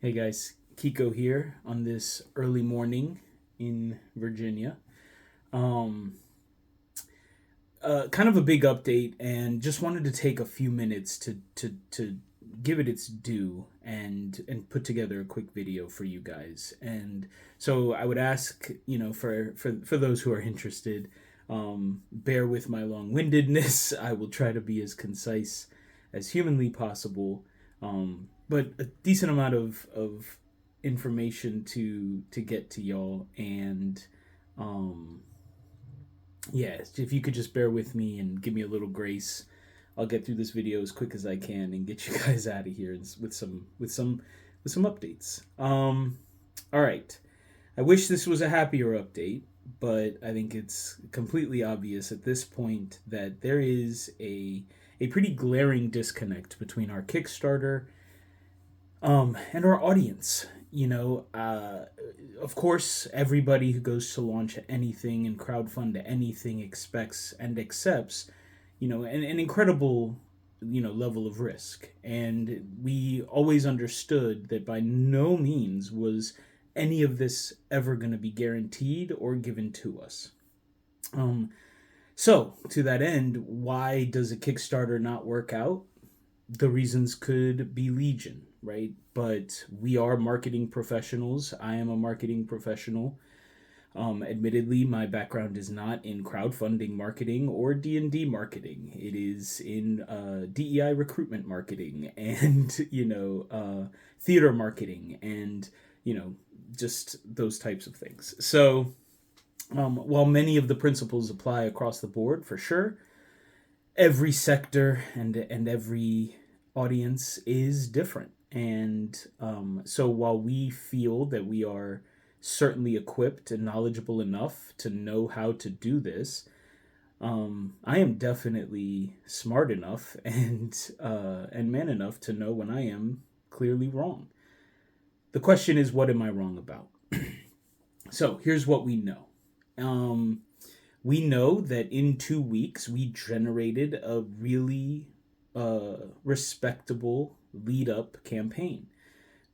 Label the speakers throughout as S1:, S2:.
S1: Hey guys, Kiko here on this early morning in Virginia. Um, Kind of a big update, and just wanted to take a few minutes to give it its due and put together a quick video for you guys. And so I would ask, for those who are interested, bear with my long-windedness. I will try to be as concise as humanly possible, but a decent amount of information to get to y'all. And um, yeah, if you could just bear with me and give me a little grace, I'll get through this video as quick as I can and get you guys out of here with some updates. All right. I wish this was a happier update, but I think it's completely obvious at this point that there is a pretty glaring disconnect between our Kickstarter and our audience. Of course, everybody who goes to launch anything and crowdfund anything expects and accepts, an incredible, level of risk. And we always understood that by no means was any of this ever going to be guaranteed or given to us. So, to that end, why does a Kickstarter not work out? The reasons could be legion, right? But we are marketing professionals. I am a marketing professional. Admittedly, my background is not in crowdfunding marketing or D&D marketing. It is in DEI recruitment marketing and theater marketing and just those types of things. So while many of the principles apply across the board for sure, every sector and every audience is different. And so while we feel that we are certainly equipped and knowledgeable enough to know how to do this, I am definitely smart enough and man enough to know when I am clearly wrong. The question is, what am I wrong about? So here's what we know. We know that in 2 weeks we generated a really respectable lead up campaign.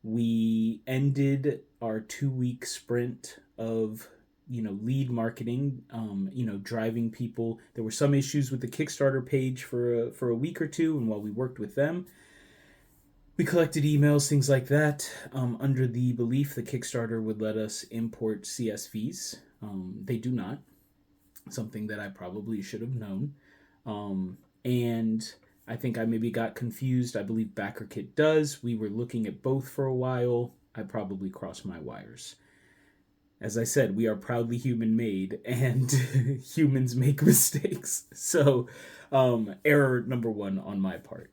S1: We ended our 2 week sprint of lead marketing, driving people. There were some issues with the Kickstarter page for a week or two, and while we worked with them, we collected emails, things like that, under the belief that Kickstarter would let us import CSVs. They do not. Something that I probably should have known. And I think I maybe got confused. I believe BackerKit does. We were looking at both for a while. I probably crossed my wires. As I said, we are proudly human made, and humans make mistakes. So, error number one on my part.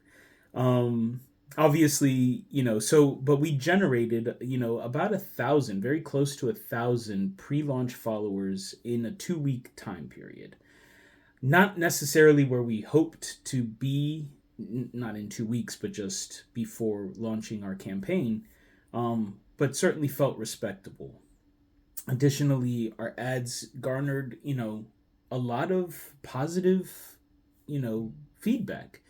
S1: Obviously, but we generated, about 1,000, very close to 1,000 pre-launch followers in a 2 week time period. Not necessarily where we hoped to be, not in 2 weeks, but just before launching our campaign, but certainly felt respectable. Additionally, our ads garnered, a lot of positive, feedback.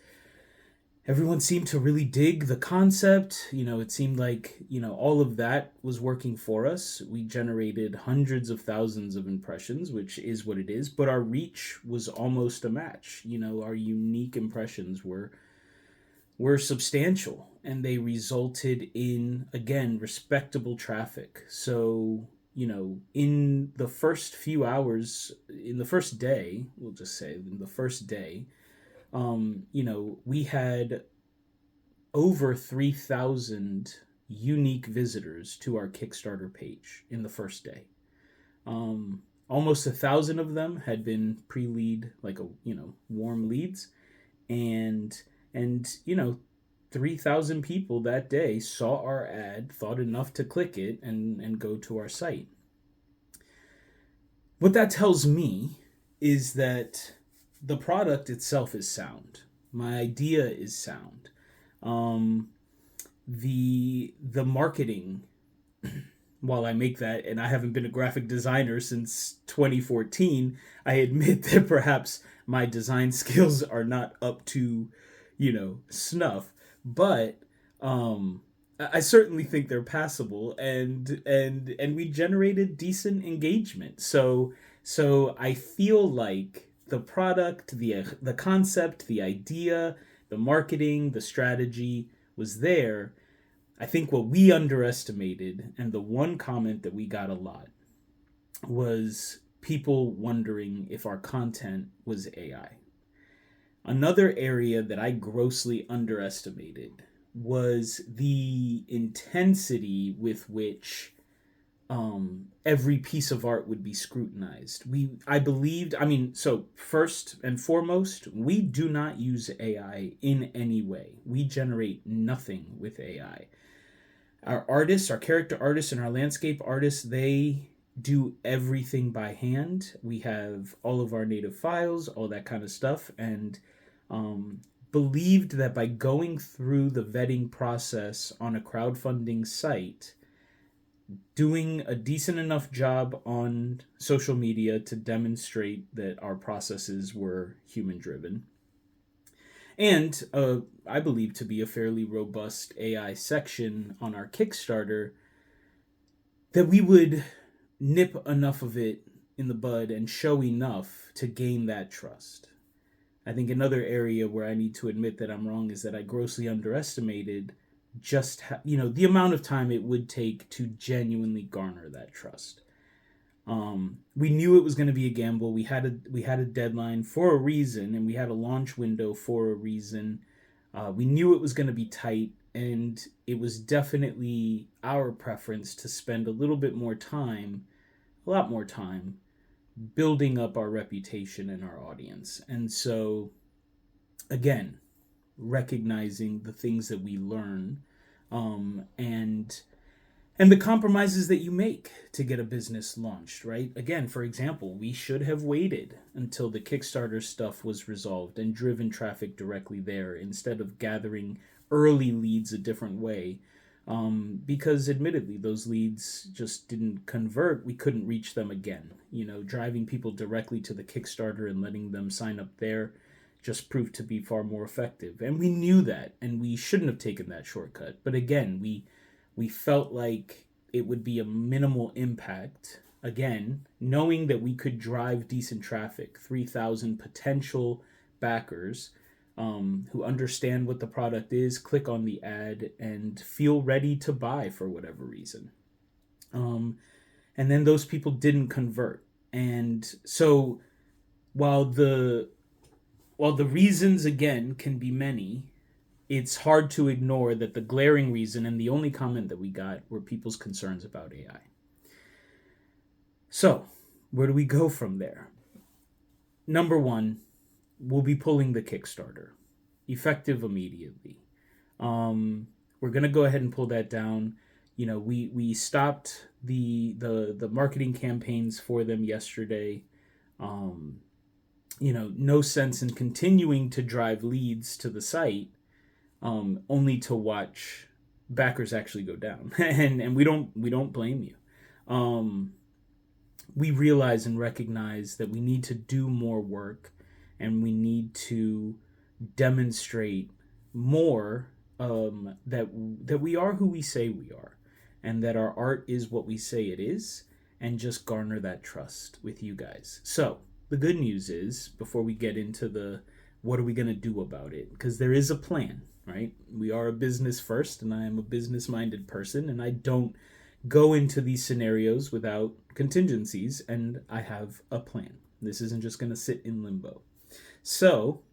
S1: Everyone seemed to really dig the concept. It seemed like, all of that was working for us. We generated hundreds of thousands of impressions, which is what it is, but our reach was almost a match. Our unique impressions were substantial, and they resulted in, again, respectable traffic. So, in the first few hours, in the first day, we'll just say, in the first day, we had over 3,000 unique visitors to our Kickstarter page in the first day. Almost 1,000 of them had been pre-lead, like warm leads, and 3,000 people that day saw our ad, thought enough to click it and go to our site. What that tells me is that the product itself is sound. My idea is sound. The marketing, while I make that, and I haven't been a graphic designer since 2014, I admit that perhaps my design skills are not up to, snuff. But I certainly think they're passable, and we generated decent engagement. So I feel like the product, the concept, the idea, the marketing, the strategy was there. I think what we underestimated, and the one comment that we got a lot, was people wondering if our content was AI. Another area that I grossly underestimated was the intensity with which every piece of art would be scrutinized. I believed, I mean, so first and foremost, we do not use AI in any way. We generate nothing with AI. Our artists, our character artists, and our landscape artists, they do everything by hand. We have all of our native files, all that kind of stuff, and believed that by going through the vetting process on a crowdfunding site, doing a decent enough job on social media to demonstrate that our processes were human driven, and I believe to be a fairly robust AI section on our Kickstarter, that we would nip enough of it in the bud and show enough to gain that trust. I think another area where I need to admit that I'm wrong is that I grossly underestimated the amount of time it would take to genuinely garner that trust. We knew it was going to be a gamble. We had a deadline for a reason, and we had a launch window for a reason. We knew it was going to be tight, and it was definitely our preference to spend a little bit more time, a lot more time, building up our reputation and our audience. And so, again, recognizing the things that we learn, and the compromises that you make to get a business launched, right? Again, for example, we should have waited until the Kickstarter stuff was resolved and driven traffic directly there instead of gathering early leads a different way. Because admittedly, those leads just didn't convert. We couldn't reach them again. Driving people directly to the Kickstarter and letting them sign up there just proved to be far more effective. And we knew that, and we shouldn't have taken that shortcut. But again, we felt like it would be a minimal impact. Again, knowing that we could drive decent traffic, 3,000 potential backers who understand what the product is, click on the ad, and feel ready to buy for whatever reason. And then those people didn't convert. And so while the reasons, again, can be many, it's hard to ignore that the glaring reason and the only comment that we got were people's concerns about AI. So, where do we go from there? Number one, we'll be pulling the Kickstarter, effective immediately. We're gonna go ahead and pull that down. We stopped the marketing campaigns for them yesterday. No sense in continuing to drive leads to the site, only to watch backers actually go down, and we don't blame you. We realize and recognize that we need to do more work, and we need to demonstrate more, that we are who we say we are, and that our art is what we say it is, and just garner that trust with you guys. So the good news is, before we get into the what are we going to do about it, because there is a plan, right? We are a business first, and I am a business-minded person, and I don't go into these scenarios without contingencies, and I have a plan. This isn't just going to sit in limbo. So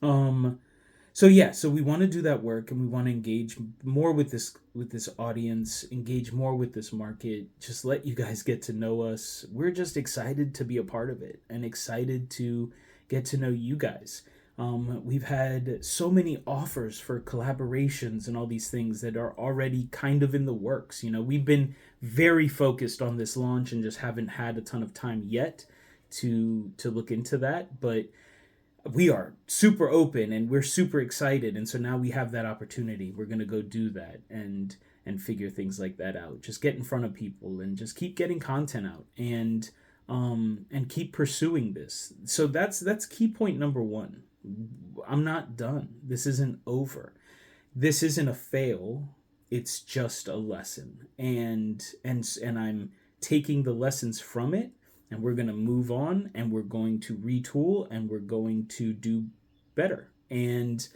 S1: we want to do that work, and we want to engage more with this audience, engage more with this market, just let you guys get to know us. We're just excited to be a part of it and excited to get to know you guys. We've had so many offers for collaborations and all these things that are already kind of in the works. We've been very focused on this launch and just haven't had a ton of time yet to look into that, but we are super open and we're super excited, and so now we have that opportunity. We're going to go do that and figure things like that out. Just get in front of people and just keep getting content out, and keep pursuing this. So that's key point number one. I'm not done. This isn't over. This isn't a fail. it's just a lesson, and I'm taking the lessons from it, and we're going to move on, and we're going to retool, and we're going to do better. And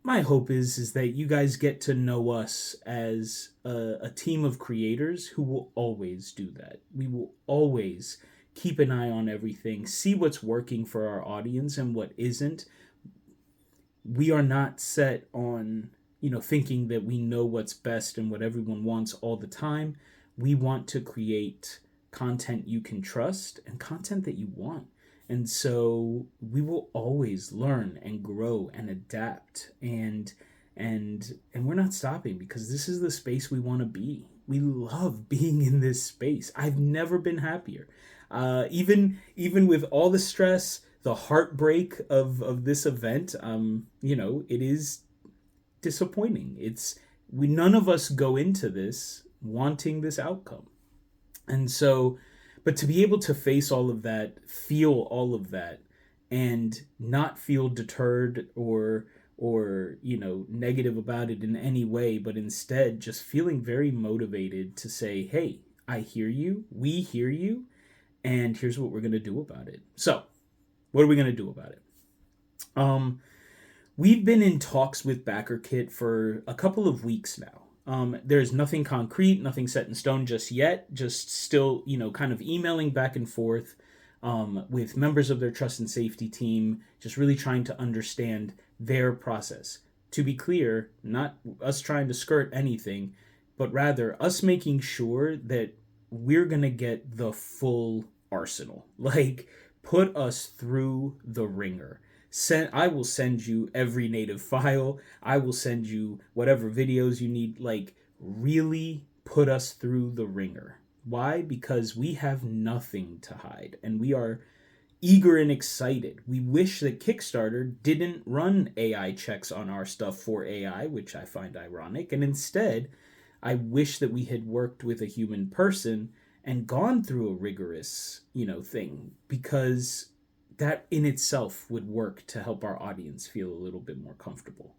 S1: my hope is that you guys get to know us as a team of creators who will always do that. We will always keep an eye on everything, see what's working for our audience and what isn't. We are not set on, thinking that we know what's best and what everyone wants all the time. We want to create content you can trust and content that you want. And so we will always learn and grow and adapt, and we're not stopping, because this is the space we want to be. We love being in this space. I've never been happier. Even with all the stress, the heartbreak of this event, it is disappointing. None of us go into this wanting this outcome. And so, but to be able to face all of that, feel all of that, and not feel deterred or negative about it in any way, but instead just feeling very motivated to say, hey, I hear you, we hear you, and here's what we're going to do about it. So what are we going to do about it? We've been in talks with BackerKit for a couple of weeks now. There's nothing concrete, nothing set in stone just yet, just still, kind of emailing back and forth with members of their trust and safety team, just really trying to understand their process. To be clear, not us trying to skirt anything, but rather us making sure that we're going to get the full arsenal. Like, put us through the ringer. I will send you every native file. I will send you whatever videos you need. Like, really put us through the ringer. Why? Because we have nothing to hide, and we are eager and excited. We wish that Kickstarter didn't run AI checks on our stuff for AI, which I find ironic, and instead, I wish that we had worked with a human person and gone through a rigorous, thing, because that in itself would work to help our audience feel a little bit more comfortable.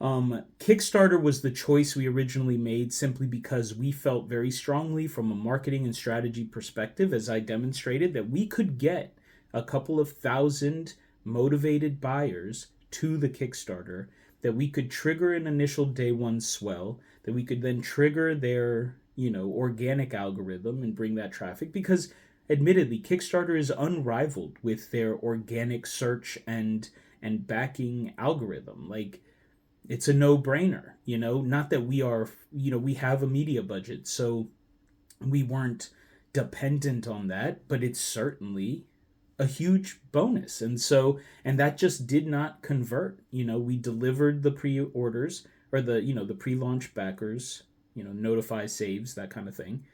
S1: Kickstarter was the choice we originally made simply because we felt very strongly from a marketing and strategy perspective, as I demonstrated, that we could get a couple of thousand motivated buyers to the Kickstarter, that we could trigger an initial day one swell, that we could then trigger their, organic algorithm and bring that traffic, because admittedly, Kickstarter is unrivaled with their organic search and backing algorithm. Like, it's a no-brainer, not that we are, we have a media budget, so we weren't dependent on that, but it's certainly a huge bonus. And that just did not convert. We delivered the pre-orders, or the pre-launch backers, notify saves, that kind of thing.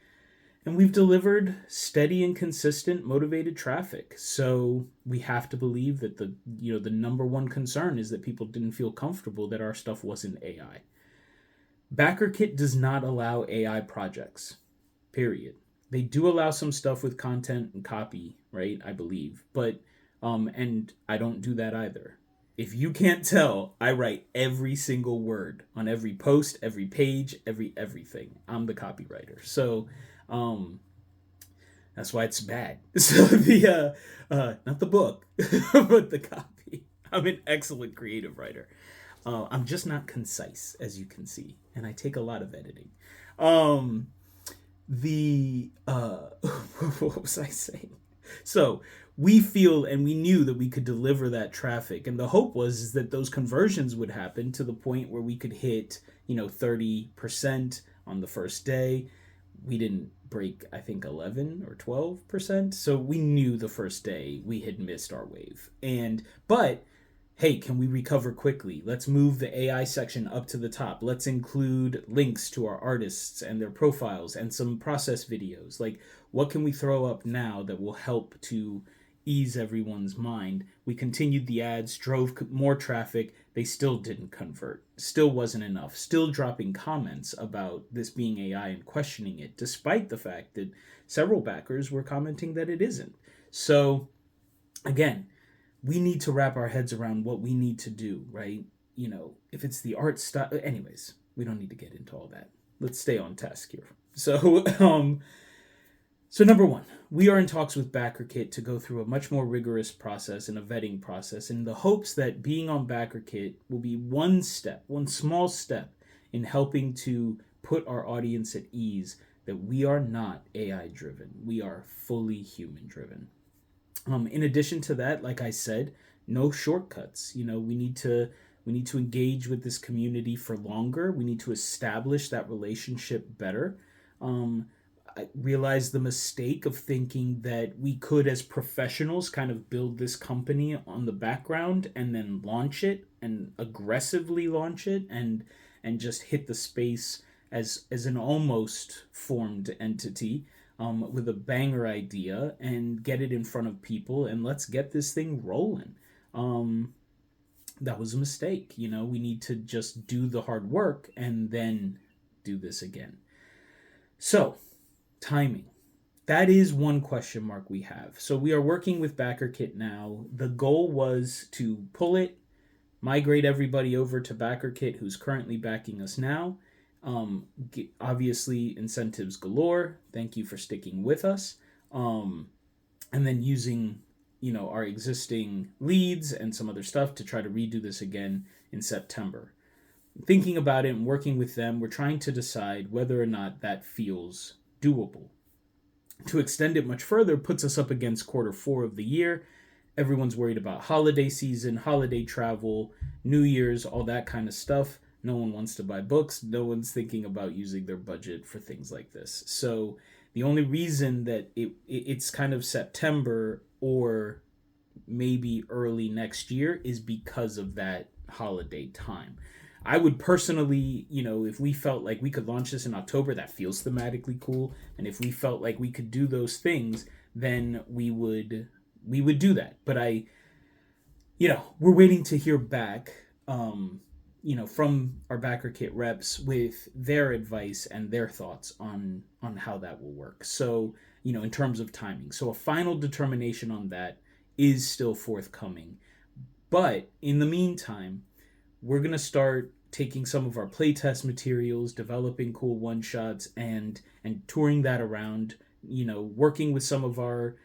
S1: And we've delivered steady and consistent motivated traffic. So we have to believe that the number one concern is that people didn't feel comfortable that our stuff wasn't AI. BackerKit does not allow AI projects, period. They do allow some stuff with content and copy, right? I believe. But, and I don't do that either. If you can't tell, I write every single word on every post, every page, everything. I'm the copywriter. So, that's why it's bad. So not the book, but the copy. I'm an excellent creative writer. I'm just not concise, as you can see, and I take a lot of editing. What was I saying? So we feel, and we knew that we could deliver that traffic, and the hope was that those conversions would happen to the point where we could hit 30% on the first day. We didn't break, I think, 11 or 12%. So we knew the first day we had missed our wave. But hey, can we recover quickly? Let's move the AI section up to the top. Let's include links to our artists and their profiles and some process videos. Like, what can we throw up now that will help to ease everyone's mind? We continued the ads, drove more traffic. They still didn't convert. Still wasn't enough. Still dropping comments about this being AI and questioning it, despite the fact that several backers were commenting that it isn't. So, again, we need to wrap our heads around what we need to do, right? If it's the art style. Anyways, we don't need to get into all that. Let's stay on task here. So number one, we are in talks with BackerKit to go through a much more rigorous process and a vetting process in the hopes that being on BackerKit will be one step, one small step in helping to put our audience at ease that we are not AI driven. We are fully human driven. In addition to that, like I said, no shortcuts. We need to engage with this community for longer. We need to establish that relationship better. Um, I realized the mistake of thinking that we could, as professionals, kind of build this company on the background and then launch it and aggressively launch it and just hit the space as an almost formed entity, with a banger idea and get it in front of people and let's get this thing rolling. Um, that was a mistake. We need to just do the hard work and then do this again. So, timing. That is one question mark we have. So we are working with BackerKit now. The goal was to pull it, migrate everybody over to BackerKit who's currently backing us now. Obviously, incentives galore. Thank you for sticking with us. And then using our existing leads and some other stuff to try to redo this again in September. Thinking about it and working with them, we're trying to decide whether or not that feels doable. To extend it much further puts us up against Q4 of the year. Everyone's worried about holiday season, holiday travel, New Year's, all that kind of stuff. No one wants to buy books. No one's thinking about using their budget for things like this. So the only reason that it's kind of September or maybe early next year is because of that holiday time. I would personally, if we felt like we could launch this in October, that feels thematically cool. And if we felt like we could do those things, then we would do that. But we're waiting to hear back, from our BackerKit reps with their advice and their thoughts on how that will work. So, in terms of timing. So a final determination on that is still forthcoming. But in the meantime, we're going to start taking some of our playtest materials, developing cool one-shots, and touring that around, working with some of our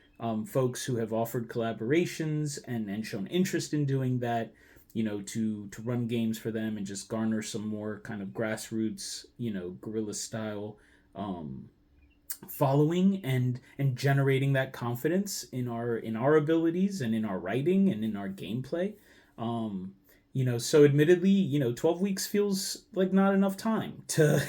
S1: folks who have offered collaborations and shown interest in doing that, to run games for them and just garner some more kind of grassroots, guerrilla style following and generating that confidence in our abilities and in our writing and in our gameplay. So admittedly, 12 weeks feels like not enough time to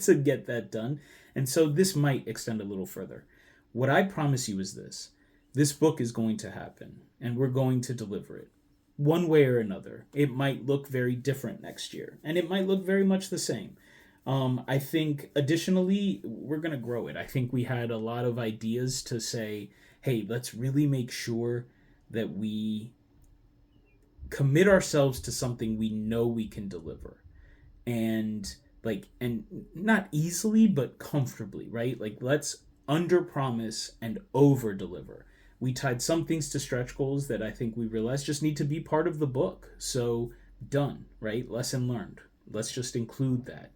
S1: to get that done. And so this might extend a little further. What I promise you is this. This book is going to happen and we're going to deliver it. One way or another. It might look very different next year and it might look very much the same. I think additionally, we're going to grow it. I think we had a lot of ideas to say, hey, let's really make sure that we commit ourselves to something we know we can deliver. And not easily, but comfortably, right? Like, let's under promise and over deliver. We tied some things to stretch goals that I think we realized just need to be part of the book. So done, right? Lesson learned. Let's just include that.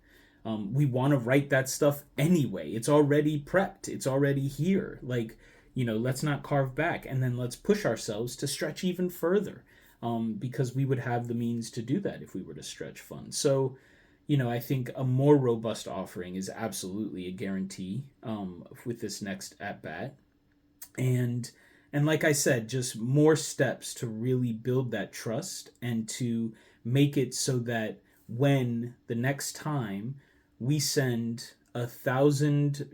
S1: We want to write that stuff anyway. It's already prepped. It's already here. Let's not carve back. And then let's push ourselves to stretch even further, because we would have the means to do that if we were to stretch funds. So, I think a more robust offering is absolutely a guarantee with this next at bat. And like I said, just more steps to really build that trust and to make it so that when the next time we send 1,000,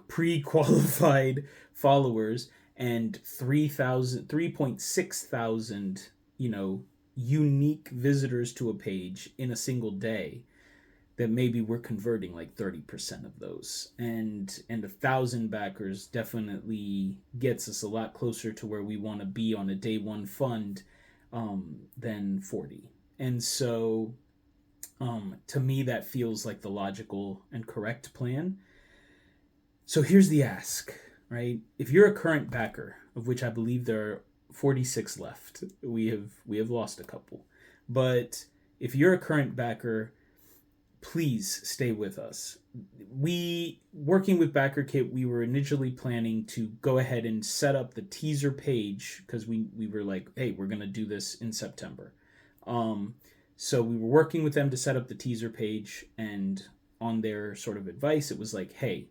S1: pre-qualified followers and 3.6 thousand, unique visitors to a page in a single day, that maybe we're converting like 30% of those. And 1,000 backers definitely gets us a lot closer to where we want to be on a day one fund, than 40. And so, to me, that feels like the logical and correct plan. So here's the ask, right? If you're a current backer, of which I believe there are 46 left, we have lost a couple. But if you're a current backer, please stay with us. We, working with BackerKit, we were initially planning to go ahead and set up the teaser page because we were like, hey, we're going to do this in September. So we were working with them to set up the teaser page, and on their sort of advice, it was like, hey,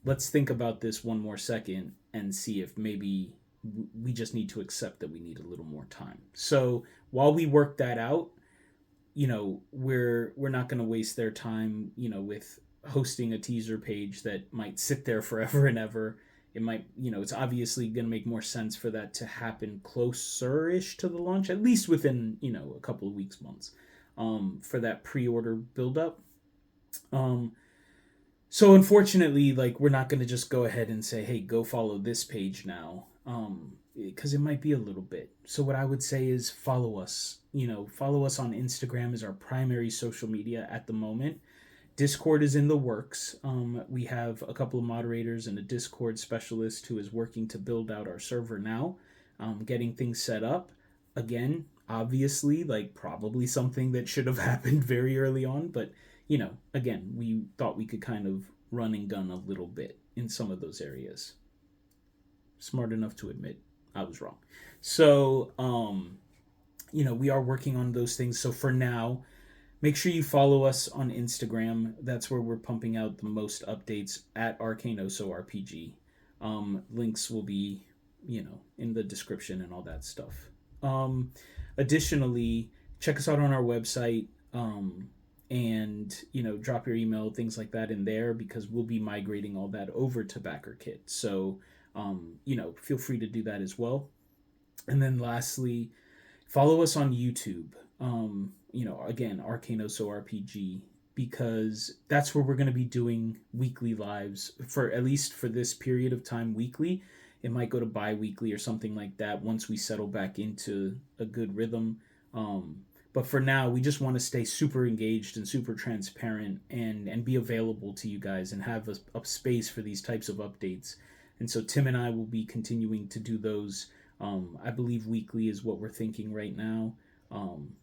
S1: let's think about this one more second and see if maybe we just need to accept that we need a little more time. So while we work that out, we're not going to waste their time, with hosting a teaser page that might sit there forever and ever. It might, it's obviously going to make more sense for that to happen closer-ish to the launch, at least within, a couple of weeks, months, for that pre-order build-up. So unfortunately, like, we're not going to just go ahead and say, hey, go follow this page now, because it might be a little bit. So what I would say is follow us. Follow us on Instagram as our primary social media at the moment. Discord is in the works. We have a couple of moderators and a Discord specialist who is working to build out our server now, getting things set up. Again, obviously, like, probably something that should have happened very early on, but again, we thought we could kind of run and gun a little bit in some of those areas. Smart enough to admit I was wrong. So, we are working on those things. So for now, make sure you follow us on Instagram. That's where we're pumping out the most updates at ArcaneOsoRPG. Links will be, in the description and all that stuff. Additionally, check us out on our website. And drop your email, things like that in there, because we'll be migrating all that over to BackerKit. So feel free to do that as well. And then lastly, follow us on YouTube. Again, ArcaneOsoRPG, because that's where we're going to be doing weekly lives for, at least for this period of time, weekly. It might go to bi-weekly or something like that once we settle back into a good rhythm. But for now, we just want to stay super engaged and super transparent and be available to you guys and have a space for these types of updates. And so Tim and I will be continuing to do those. I believe weekly is what we're thinking right now.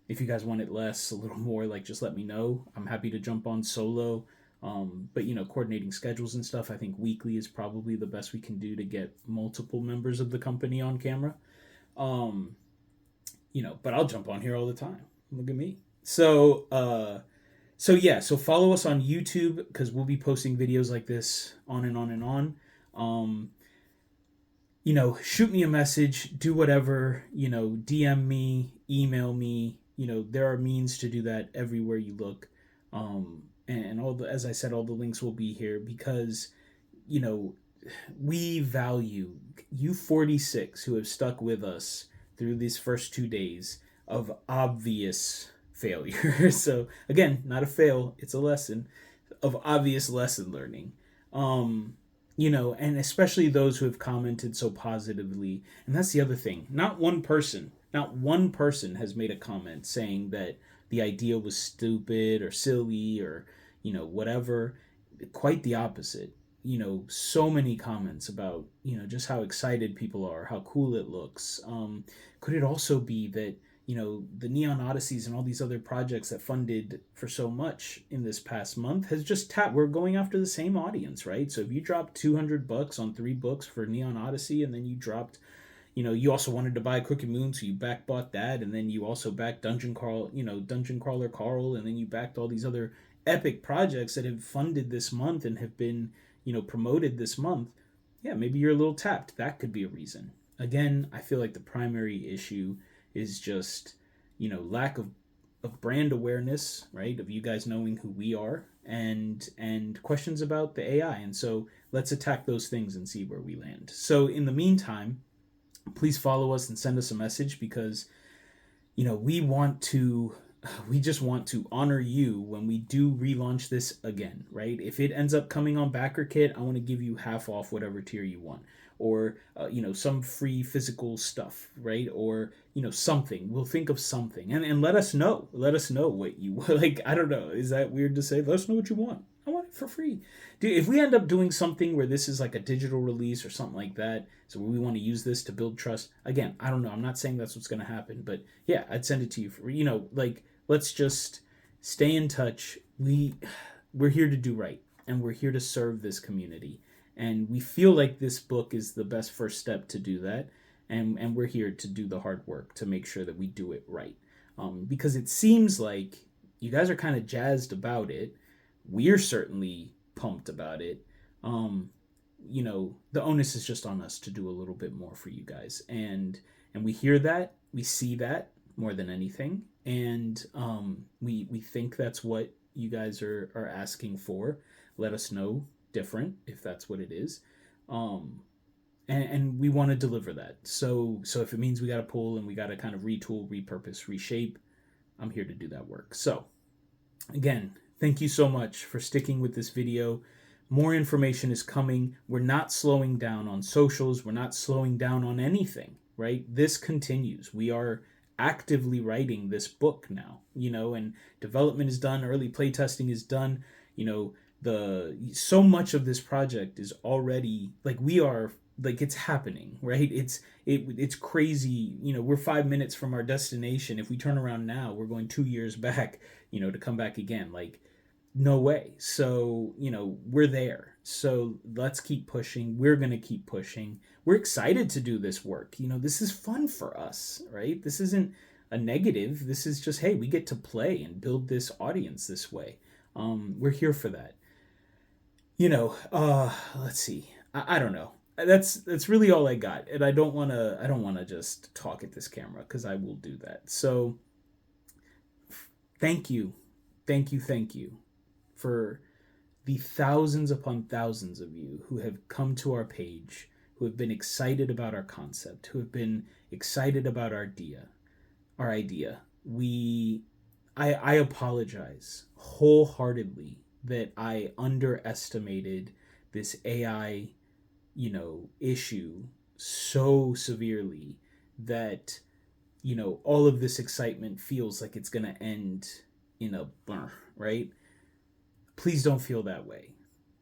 S1: If you guys want it less, a little more, like, just let me know. I'm happy to jump on solo. But coordinating schedules and stuff, I think weekly is probably the best we can do to get multiple members of the company on camera. But I'll jump on here all the time. Look at me. So follow us on YouTube, because we'll be posting videos like this on and on and on. Shoot me a message, do whatever, DM me, email me. There are means to do that everywhere you look. And as I said, all the links will be here, because, we value you 46 who have stuck with us through these first 2 days of obvious failure. So again, not a fail, it's a lesson of obvious lesson learning. And especially those who have commented so positively. And that's the other thing. Not one person has made a comment saying that the idea was stupid or silly or, whatever. Quite the opposite. So many comments about, just how excited people are, how cool it looks. Could it also be that, the Neon Odysseys and all these other projects that funded for so much in this past month has just tapped. We're going after the same audience, right? So if you dropped $200 on 3 books for Neon Odyssey, and then you dropped, you also wanted to buy Crooked Moon, so you back bought that, and then you also backed Dungeon Crawler Carl, and then you backed all these other epic projects that have funded this month and have been, promoted this month. Yeah, maybe you're a little tapped. That could be a reason. Again, I feel like the primary issue is just, lack of brand awareness, right? Of you guys knowing who we are, and questions about the AI. And so let's attack those things and see where we land. So in the meantime, please follow us and send us a message, because, we just want to honor you when we do relaunch this again, right? If it ends up coming on BackerKit, I want to give you half off whatever tier you want, or some free physical stuff, right? Or something. We'll think of something, and let us know. Let us know what you like. I don't know. Is that weird to say? Let us know what you want. I want it for free, dude. If we end up doing something where this is like a digital release or something like that, so we want to use this to build trust. Again, I don't know. I'm not saying that's what's going to happen, but yeah, I'd send it to you for let's just stay in touch. we we're here to do right, and we're here to serve this community, and we feel like this book is the best first step to do that, and we're here to do the hard work to make sure that we do it right, because it seems like you guys are kind of jazzed about it. We're certainly pumped about it. um the onus is just on us to do a little bit more for you guys, and we hear that, we see that more than anything, and we think that's what you guys are asking for. Let us know different if that's what it is. Um and we want to deliver that. So if it means we got to pull and we got to kind of retool, repurpose, reshape, I'm here to do that work. So again, thank you so much for sticking with this video. More information is coming. We're not slowing down on socials. We're not slowing down on anything, right? This continues. We are actively writing this book now, and development is done, early playtesting is done. The so much of this project is already, like, we are, like, it's happening, right? It's crazy. We're 5 minutes from our destination. If we turn around now, we're going 2 years back, to come back again. Like, no way. So, we're there. So let's keep pushing. We're going to keep pushing. We're excited to do this work. This is fun for us, right? This isn't a negative. This is just, hey, we get to play and build this audience this way. We're here for that. Let's see. I don't know. That's really all I got. And I don't want to just talk at this camera, because I will do that. So thank you. Thank you for the thousands upon thousands of you who have come to our page, who have been excited about our concept, who have been excited about our idea. I apologize wholeheartedly that I underestimated this AI, issue so severely that, all of this excitement feels like it's going to end in a blur, right? Please don't feel that way.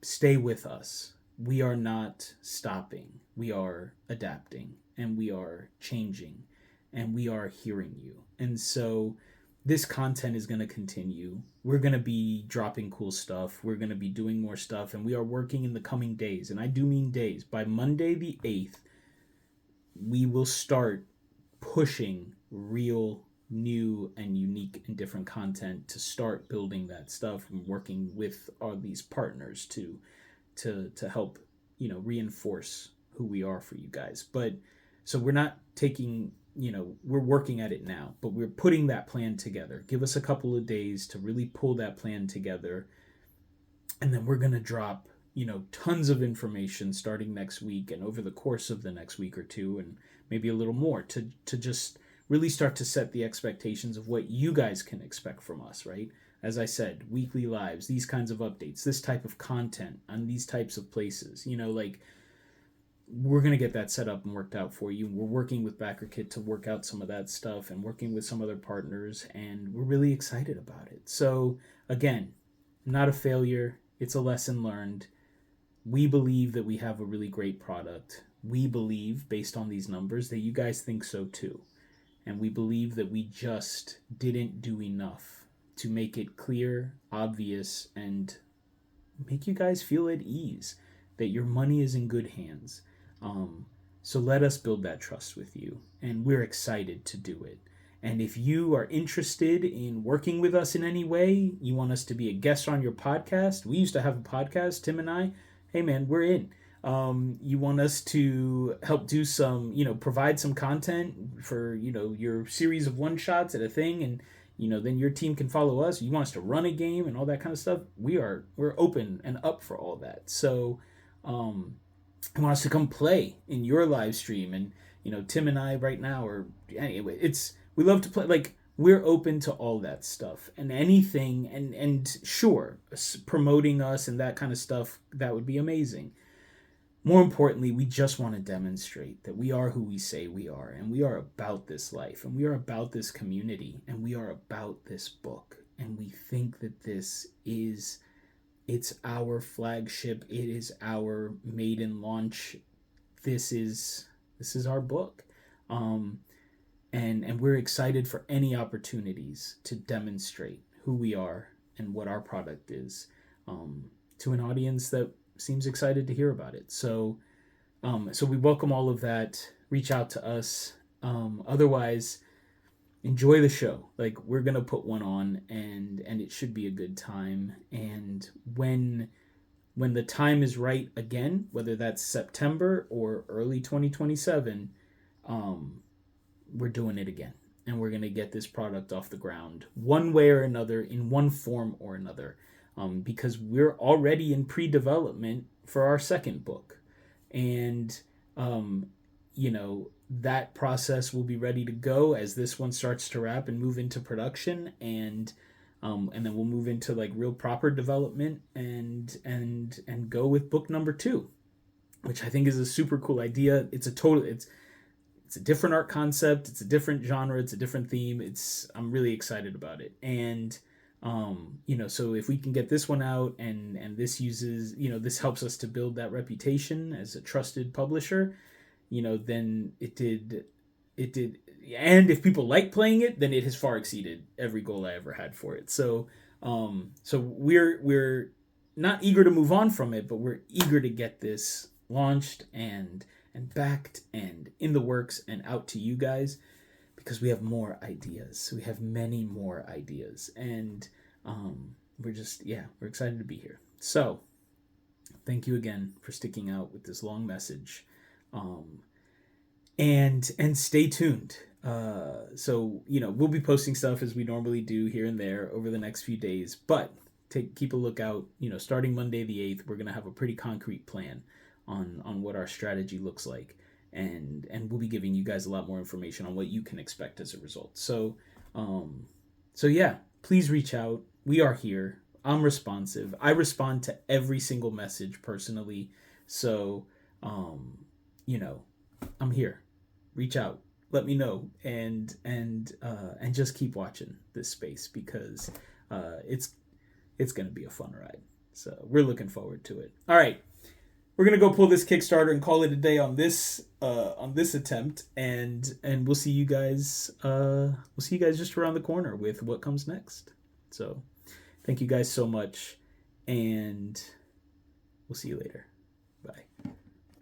S1: Stay with us. We are not stopping. We are adapting, and we are changing, and we are hearing you. And so this content is going to continue. We're going to be dropping cool stuff. We're going to be doing more stuff, and we are working in the coming days. And I do mean days. By Monday the 8th, we will start pushing real, new, and unique and different content to start building that stuff and working with all these partners to help, reinforce who we are for you guys. But so we're not taking, we're working at it now, but we're putting that plan together. Give us a couple of days to really pull that plan together, and then we're going to drop, tons of information starting next week and over the course of the next week or two, and maybe a little more, to just really start to set the expectations of what you guys can expect from us, right? As I said, weekly lives, these kinds of updates, this type of content on these types of places, like, we're going to get that set up and worked out for you. We're working with BackerKit to work out some of that stuff, and working with some other partners, and we're really excited about it. So again, not a failure. It's a lesson learned. We believe that we have a really great product. We believe, based on these numbers, that you guys think so too. And we believe that we just didn't do enough to make it clear, obvious, and make you guys feel at ease that your money is in good hands. So let us build that trust with you, and we're excited to do it. And if you are interested in working with us in any way, you want us to be a guest on your podcast, we used to have a podcast, Tim and I. Hey man, we're in. You want us to help do some, provide some content for, your series of one shots at a thing, and then your team can follow us. You want us to run a game and all that kind of stuff. We're open and up for all that. So, you want us to come play in your live stream, and Tim and I right now are, anyway, we love to play. Like, we're open to all that stuff and anything, and sure, promoting us and that kind of stuff, that would be amazing. More importantly, we just want to demonstrate that we are who we say we are, and we are about this life, and we are about this community, and we are about this book, and we think that it's our flagship. It is our maiden launch. This is our book, and we're excited for any opportunities to demonstrate who we are and what our product is, to an audience that seems excited to hear about it. So we welcome all of that. Reach out to us. Otherwise, enjoy the show. Like, we're gonna put one on, and it should be a good time. And when the time is right again, whether that's September or early 2027, we're doing it again. And we're going to get this product off the ground one way or another, in one form or another, because we're already in pre-development for our second book. And, that process will be ready to go as this one starts to wrap and move into production. And then we'll move into like real proper development and go with book number 2, which I think is a super cool idea. It's a different art concept, it's a different genre, it's a different theme. I'm really excited about it. And so if we can get this one out, and this uses, this helps us to build that reputation as a trusted publisher, then it did. And if people like playing it, then it has far exceeded every goal I ever had for it. So we're not eager to move on from it, but we're eager to get this launched and backed and in the works and out to you guys, because we have more ideas. We have many more ideas, and we're excited to be here. So thank you again for sticking out with this long message, and stay tuned. So we'll be posting stuff as we normally do here and there over the next few days, but keep a lookout. Starting Monday the 8th, we're gonna have a pretty concrete plan on what our strategy looks like, and we'll be giving you guys a lot more information on what you can expect as a result. So please reach out. We are here. I'm responsive. I respond to every single message personally. So I'm here. Reach out, let me know, and just keep watching this space, because it's gonna be a fun ride. So we're looking forward to it. All right, we're gonna go pull this Kickstarter and call it a day on this attempt, and we'll see you guys. Just around the corner with what comes next. So thank you guys so much, and we'll see you later.